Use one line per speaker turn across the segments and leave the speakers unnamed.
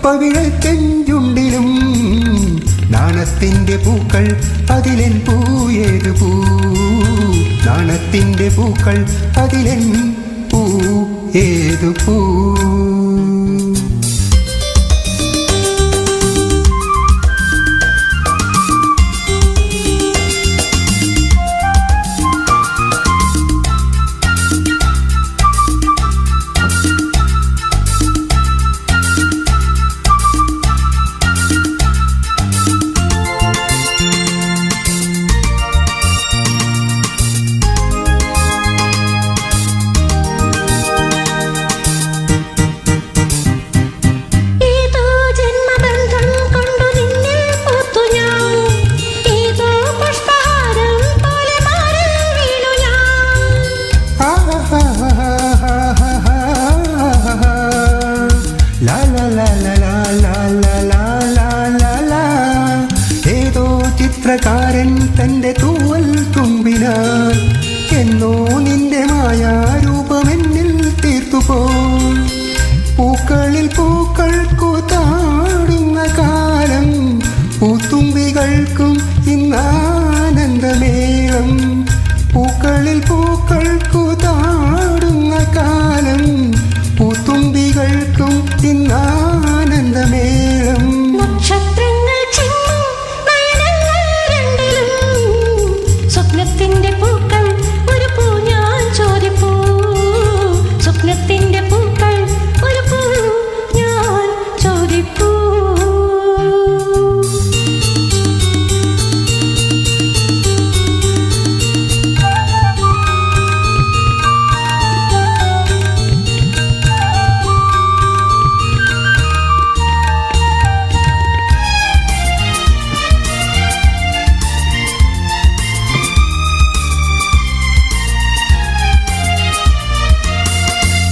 പവിഴത്തെഞ്ചുണ്ടിലും നാണത്തിന്റെ പൂക്കൾ അതിലെൻ പൂ ഏതു പൂ നാണത്തിന്റെ പൂക്കൾ അതിലെൻ പൂ ഏതു പൂ ഏതോ ചിത്രകാരൻ തന്റെ തൂവൽ തുമ്പിനാൽ എന്നോ നിന്റെ മായാരൂപമെന്നിൽ തീർത്തുപോ പൂക്കളിൽ പൂക്കൾക്കു താടുന്ന കാലം പൂത്തുമ്പികൾക്കും ഇന്നാനന്ദമേളം പൂക്കളിൽ പൂക്കൾക്കു താടുന്ന കാലം പൂത്തുമ്പികൾക്കും ഇന്നാനന്ദമേളം
നക്ഷത്രങ്ങൾ ചിമ്മും നയനങ്ങൾ രണ്ടിലും സ്വപ്നത്തിന്റെ പൂക്കൾ ഒരു പൂ ഞാൻ ചോദിപ്പൂ സ്വപ്നത്തിന്റെ പൂക്കൾ ഒരു പൂ ഞാൻ ചോദിപ്പൂ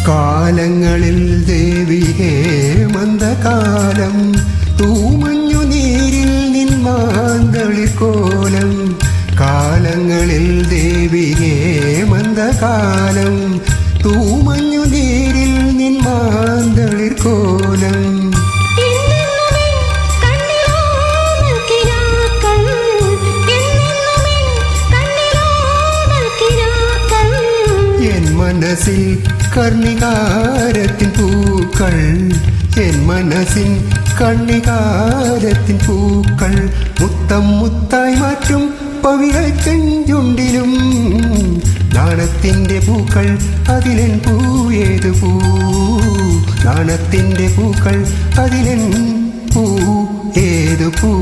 കാലങ്ങളിൽ ദേവി ഹേമന്തകാലം തൂമഞ്ഞു നീരിൽ നിന്മാന്തളിർക്കോലം കാലങ്ങളിൽ ദേവി ഹേമന്തകാലം തൂമഞ്ഞു നീരിൽ നിന്മാന്തളിർക്കോലം എൻ മനസ്സിൽ കർണികാരത്തിൻ പൂക്കൾ എൻ മനസ്സിൻ കർണികാരത്തിൻ പൂക്കൾ മുത്തം മുത്തായി മാറ്റും പവിഴച്ചെഞ്ചുണ്ടിലും നാണത്തിന്റെ പൂക്കൾ അതിലെൻ പൂ ഏതു പൂ നാണത്തിന്റെ പൂക്കൾ അതിലെൻ പൂ ഏതു പൂ